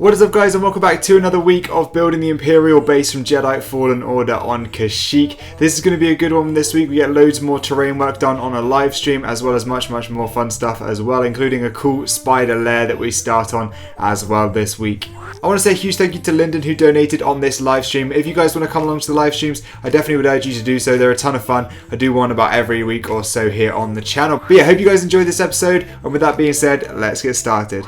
What is up, guys, and welcome back to another week of building the Imperial base from Jedi Fallen Order on KASHYYYK. This is going to be a good one this week. We get loads more terrain work done on a live stream, as well as much more fun stuff as well, including a cool spider lair that we start on as well this week. I want to say a huge thank you to Lyndon who donated on this live stream. If you guys want to come along to the live streams, I definitely would urge you to do so. They're a ton of fun. I do one about every week or so here on the channel. But yeah, hope you guys enjoyed this episode, and with that being said, let's get started.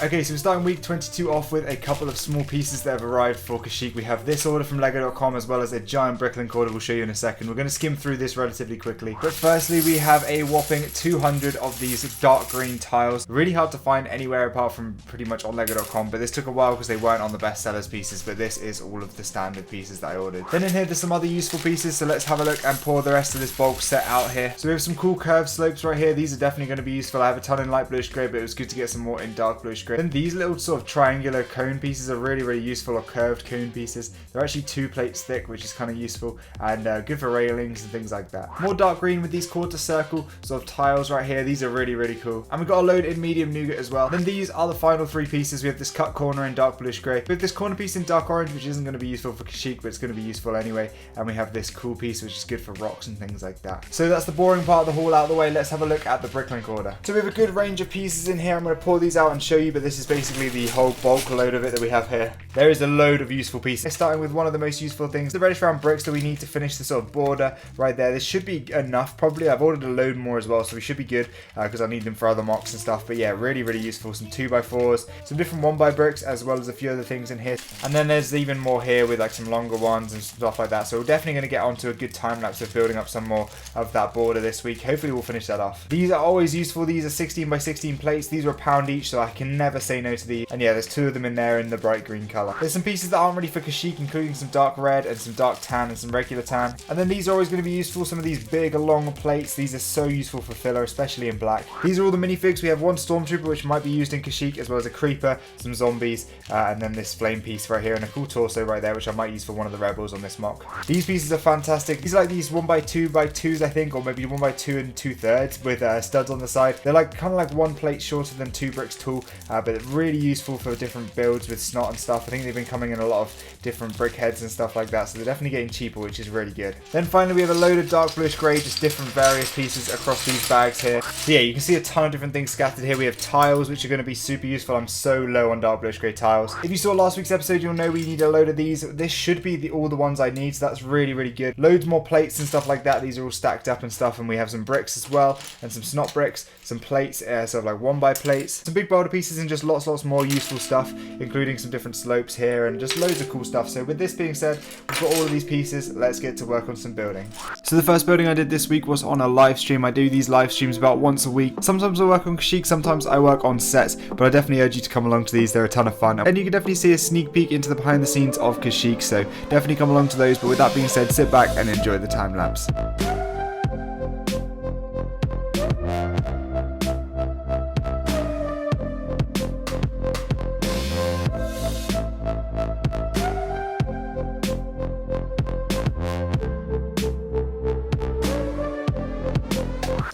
Okay, so we're starting week 22 off with a couple of small pieces that have arrived for KASHYYYK. We have this order from Lego.com as well as a giant bricklink order we'll show you in a second. We're going to skim through this relatively quickly. But firstly, we have a whopping 200 of these dark green tiles. Really hard to find anywhere apart from pretty much on Lego.com, but this took a while because they weren't on the best sellers pieces, but this is all of the standard pieces that I ordered. Then in here, there's some other useful pieces, so let's have a look and pour the rest of this bulk set out here. So we have some cool curved slopes right here. These are definitely going to be useful. I have a ton in light bluish grey, but it was good to get some more in dark bluish grey. Then these little sort of triangular cone pieces are really useful, or curved cone pieces. They're actually 2 plates thick, which is kind of useful and good for railings and things like that. More dark green with these quarter circle sort of tiles right here. These are really cool. And we've got a load in medium nougat as well. Then these are the final 3 pieces. We have this cut corner in dark bluish grey. We have this corner piece in dark orange, which isn't going to be useful for KASHYYYK, but it's going to be useful anyway. And we have this cool piece, which is good for rocks and things like that. So that's the boring part of the haul out of the way. Let's have a look at the bricklink order. So we have a good range of pieces in here. I'm going to pour these out and show you, but this is basically the whole bulk load of it that we have here. There is a load of useful pieces. Starting with one of the most useful things, the reddish round bricks that we need to finish the sort of border right there. This should be enough probably. I've ordered a load more as well, so we should be good because I need them for other mocks and stuff. But yeah, really useful. Some 2x4s, some different 1x bricks, as well as a few other things in here. And then there's even more here with like some longer ones and stuff like that. So we're definitely going to get onto a good time lapse of building up some more of that border this week. Hopefully we'll finish that off. These are always useful. These are 16x16 plates. These are £1 each, so I can never say no to these. And yeah, there's 2 of them in there in the bright green color. There's some pieces that aren't ready for KASHYYYK, including some dark red and some dark tan and some regular tan. And then these are always going to be useful. Some of these big long plates, these are so useful for filler, especially in black. These are all the minifigs. We have one stormtrooper which might be used in KASHYYYK, as well as a creeper, some zombies, and then this flame piece right here and a cool torso right there, which I might use for one of the rebels on this mock. These pieces are fantastic. These are like these 1x2x2s, I think, or maybe 1x2 and 2/3 with studs on the side. They're like kind of like 1 plate shorter than 2 bricks tall, but really useful for different builds with snot and stuff. I think they've been coming in a lot of different brick heads and stuff like that, so they're definitely getting cheaper, which is really good. Then finally we have a load of dark bluish grey, just different various pieces across these bags here. So yeah, you can see a ton of different things scattered here. We have tiles, which are going to be super useful. I'm so low on dark bluish grey tiles. If you saw last week's episode, you'll know we need a load of these. This should be all the ones I need, so that's really good. Loads more plates and stuff like that. These are all stacked up and stuff, and we have some bricks as well, and some snot bricks, some plates, sort of like 1x plates, some big boulder pieces, and just lots more useful stuff, including some different slopes here and just loads of cool stuff. So with this being said, we've got all of these pieces. Let's get to work on some building. So the first building I did this week was on a live stream. I do these live streams about once a week. Sometimes I work on KASHYYYK, sometimes I work on sets, but I definitely urge you to come along to these. They're a ton of fun, and you can definitely see a sneak peek into the behind the scenes of KASHYYYK, so definitely come along to those. But with that being said, sit back and enjoy the time lapse.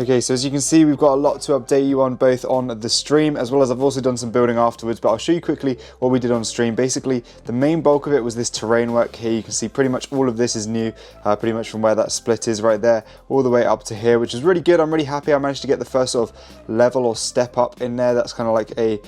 Okay, so as you can see, we've got a lot to update you on, both on the stream as well as I've also done some building afterwards, but I'll show you quickly what we did on stream. Basically, the main bulk of it was this terrain work here. You can see pretty much all of this is new, pretty much from where that split is right there, all the way up to here, which is really good. I'm really happy I managed to get the first sort of level or step up in there. That's kind of like a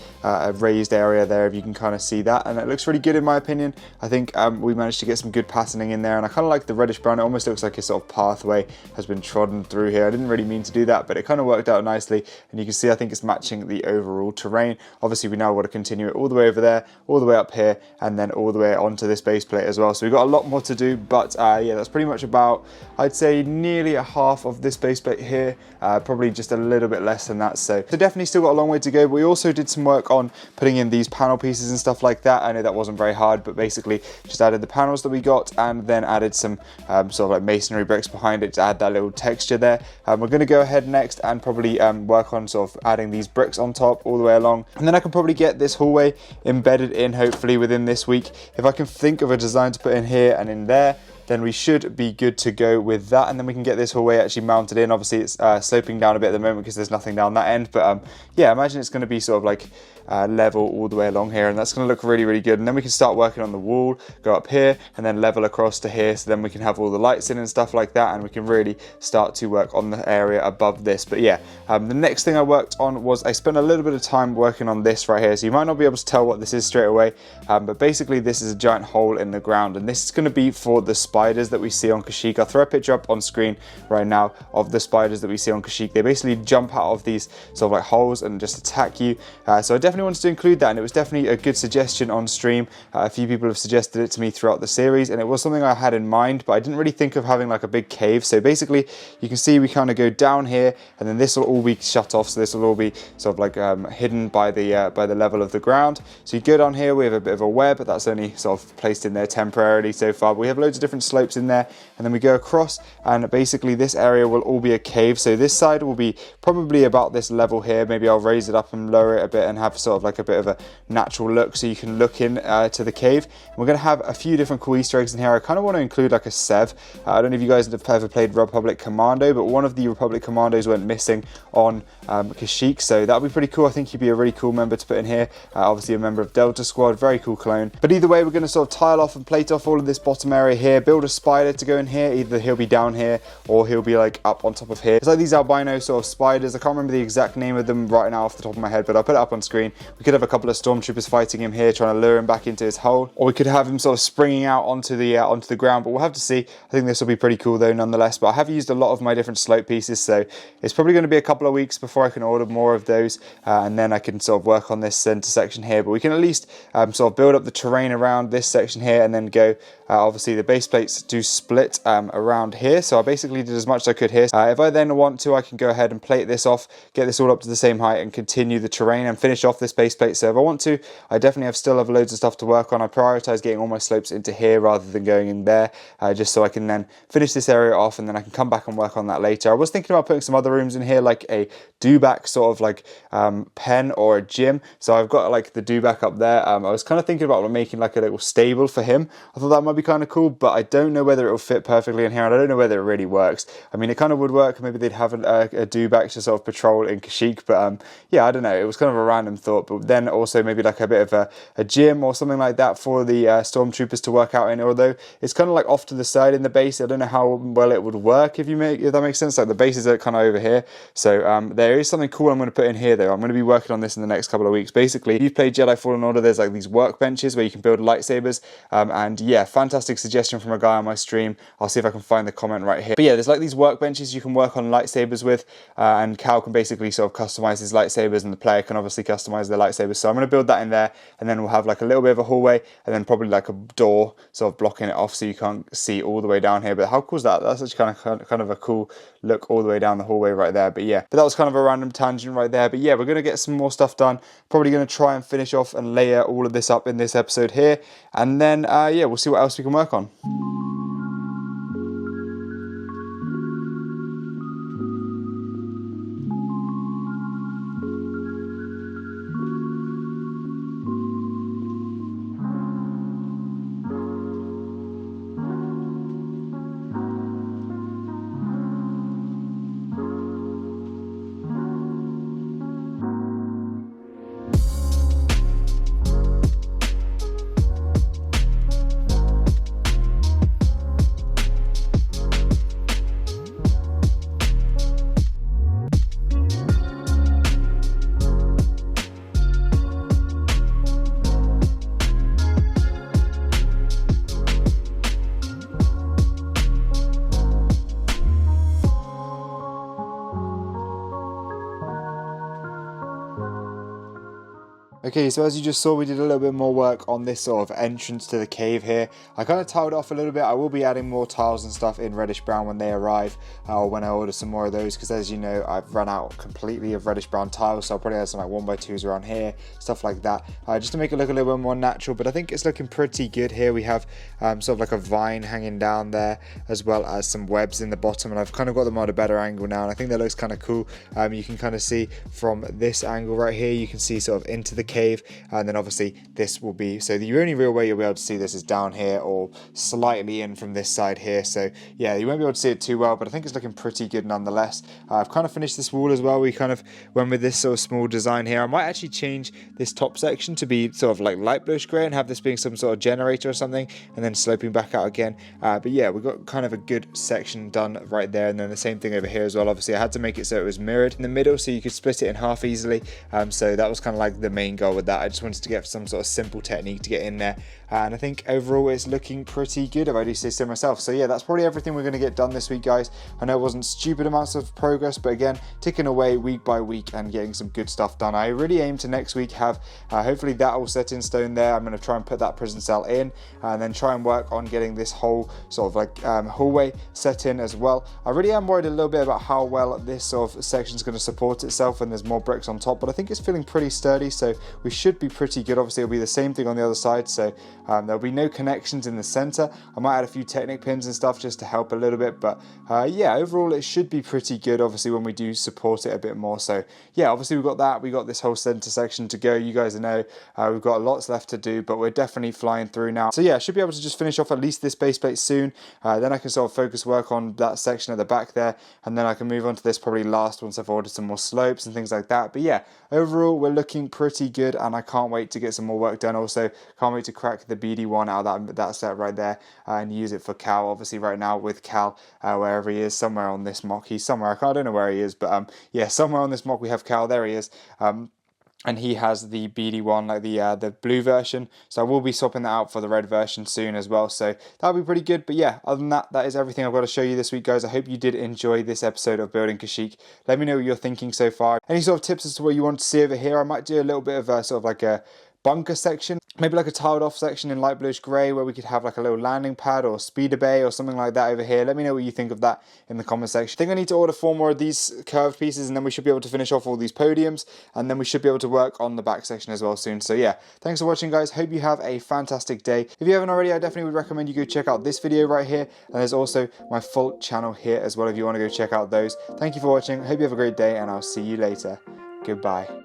raised area there, if you can kind of see that, and it looks really good in my opinion. I think we managed to get some good patterning in there, and I kind of like the reddish brown. It almost looks like a sort of pathway has been trodden through here. I didn't really mean to do that, but it kind of worked out nicely, and you can see I think it's matching the overall terrain. Obviously we now want to continue it all the way over there, all the way up here, and then all the way onto this base plate as well. So we've got a lot more to do, but yeah, that's pretty much about, I'd say, nearly a half of this base plate here, probably just a little bit less than that. So definitely still got a long way to go. But we also did some work on putting in these panel pieces and stuff like that. I know that wasn't very hard, but basically just added the panels that we got, and then added some sort of like masonry bricks behind it to add that little texture there. We're going to go ahead next and probably work on sort of adding these bricks on top all the way along, and then I can probably get this hallway embedded in hopefully within this week. If I can think of a design to put in here and in there, then we should be good to go with that, and then we can get this hallway actually mounted in. Obviously it's sloping down a bit at the moment because there's nothing down that end, but yeah, imagine it's going to be sort of like level all the way along here, and that's going to look really, really good. And then we can start working on the wall, go up here and then level across to here, so then we can have all the lights in and stuff like that, and we can really start to work on the area above this. But yeah, the next thing I worked on was I spent a little bit of time working on this right here. So you might not be able to tell what this is straight away, but basically this is a giant hole in the ground, and this is going to be for the spiders that we see on KASHYYYK. I'll throw a picture up on screen right now of the spiders that we see on KASHYYYK. They basically jump out of these sort of like holes and just attack you, so I definitely wanted to include that, and it was definitely a good suggestion on stream. A few people have suggested it to me throughout the series, and it was something I had in mind, but I didn't really think of having like a big cave. So basically you can see we kind of go down here, and then this will all be shut off, so this will all be sort of like hidden by the level of the ground. So you go down here, we have a bit of a web, but that's only sort of placed in there temporarily so far, but we have loads of different slopes in there, and then we go across, and basically this area will all be a cave. So this side will be probably about this level here. Maybe I'll raise it up and lower it a bit and have sort of like a bit of a natural look so you can look in to the cave. And we're going to have a few different cool Easter eggs in here. I kind of want to include like a Sev. I don't know if you guys have ever played Republic Commando, but one of the Republic Commandos went missing on KASHYYYK, so that would be pretty cool. I think he'd be a really cool member to put in here. Obviously a member of Delta Squad, very cool clone. But either way, we're going to sort of tile off and plate off all of this bottom area here, build a spider to go in here. Either he'll be down here or he'll be like up on top of here. It's like these albino sort of spiders. I can't remember the exact name of them right now off the top of my head, but I'll put it up on screen. We could have a couple of stormtroopers fighting him here, trying to lure him back into his hole, or we could have him sort of springing out onto the ground, but we'll have to see. I think this will be pretty cool though nonetheless. But I have used a lot of my different slope pieces, so it's probably going to be a couple of weeks before I can order more of those, and then I can sort of work on this center section here. But we can at least sort of build up the terrain around this section here, and then go obviously the base plates do split around here, so I basically did as much as I could here. If I then want to, I can go ahead and plate this off, get this all up to the same height, and continue the terrain and finish off this base plate. So if I want to, I definitely still have loads of stuff to work on. I prioritize getting all my slopes into here rather than going in there, just so I can then finish this area off, and then I can come back and work on that later. I was thinking about putting some other rooms in here, like a do-back sort of like pen or a gym. So I've got like the do-back up there. I was kind of thinking about making like a little stable for him. I thought that might be kind of cool, but I don't know whether it will fit perfectly in here, and I don't know whether it really works. I mean, it kind of would work. Maybe they'd have a do-back to sort of patrol in KASHYYYK, but yeah, I don't know. It was kind of a random thought. But then also maybe like a bit of a gym or something like that for the stormtroopers to work out in. Although it's kind of like off to the side in the base, I don't know how well it would work, if that makes sense. Like the bases are kind of over here, so there is something cool I'm going to put in here though. I'm going to be working on this in the next couple of weeks. Basically, if you've played Jedi Fallen Order, there's like these workbenches where you can build lightsabers, and yeah, fantastic suggestion from a guy on my stream. I'll see if I can find the comment right here. But yeah, there's like these workbenches you can work on lightsabers with, and Cal can basically sort of customize his lightsabers, and the player can obviously customize their lightsabers. So I'm going to build that in there, and then we'll have like a little bit of a hallway, and then probably like a door sort of blocking it off so you can't see all the way down here. But how cool is that? That's actually kind of a cool look all the way down the hallway right there. But yeah, but that was kind of a random tangent right there. But yeah, we're going to get some more stuff done. Probably going to try and finish off and layer all of this up in this episode here, and then yeah, we'll see what else we can work on. Okay, so as you just saw, we did a little bit more work on this sort of entrance to the cave here. I kind of tiled off a little bit. I will be adding more tiles and stuff in reddish brown when they arrive, or when I order some more of those, because as you know, I've run out completely of reddish brown tiles, so I'll probably add some like 1x2s around here, stuff like that, just to make it look a little bit more natural. But I think it's looking pretty good here. We have sort of like a vine hanging down there, as well as some webs in the bottom, and I've kind of got them on a better angle now, and I think that looks kind of cool. You can kind of see from this angle right here, you can see sort of into the cave concave, and then obviously this will be, so the only real way you'll be able to see this is down here or slightly in from this side here. So yeah, you won't be able to see it too well, but I think it's looking pretty good nonetheless. I've kind of finished this wall as well. We kind of went with this sort of small design here. I might actually change this top section to be sort of like light bluish grey and have this being some sort of generator or something, and then sloping back out again. But yeah, we've got kind of a good section done right there, and then the same thing over here as well. Obviously I had to make it so it was mirrored in the middle so you could split it in half easily. So that was kind of like the main goal with that. I just wanted to get some sort of simple technique to get in there, and I think overall it's looking pretty good, if I do say so myself. So yeah, that's probably everything we're going to get done this week, guys. I know it wasn't stupid amounts of progress, but again, ticking away week by week and getting some good stuff done. I really aim to next week have hopefully that all set in stone there. I'm going to try and put that prison cell in, and then try and work on getting this whole sort of like hallway set in as well. I really am worried a little bit about how well this sort of section is going to support itself when there's more bricks on top, but I think it's feeling pretty sturdy, so we should be pretty good. Obviously it'll be the same thing on the other side, so there'll be no connections in the center. I might add a few Technic pins and stuff just to help a little bit, but yeah, overall it should be pretty good, obviously, when we do support it a bit more. So yeah, obviously we've got that, we got this whole center section to go. You guys know we've got lots left to do, but we're definitely flying through now. So yeah, I should be able to just finish off at least this base plate soon, then I can sort of focus work on that section at the back there, and then I can move on to this probably last once I've ordered some more slopes and things like that. But yeah, overall we're looking pretty good, and I can't wait to get some more work done. Also can't wait to crack the BD1 out of that set right there and use it for Cal. Obviously right now with Cal, wherever he is, somewhere on this mock, he's somewhere, I don't know where he is, but yeah, somewhere on this mock we have Cal. There he is. And he has the BD1, like the blue version, so I will be swapping that out for the red version soon as well, so that'll be pretty good. But yeah, other than that, that is everything I've got to show you this week, guys. I hope you did enjoy this episode of Building KASHYYYK. Let me know what you're thinking so far. Any sort of tips as to what you want to see over here? I might do a little bit of a sort of like a bunker section, maybe like a tiled off section in light bluish grey, where we could have like a little landing pad or speeder bay or something like that over here. Let me know what you think of that in the comment section. I think I need to order 4 more of these curved pieces, and then we should be able to finish off all these podiums, and then we should be able to work on the back section as well soon. So yeah, thanks for watching, guys. Hope you have a fantastic day. If you haven't already, I definitely would recommend you go check out this video right here, and there's also my full channel here as well if you want to go check out those. Thank you for watching. Hope you have a great day, and I'll see you later. Goodbye.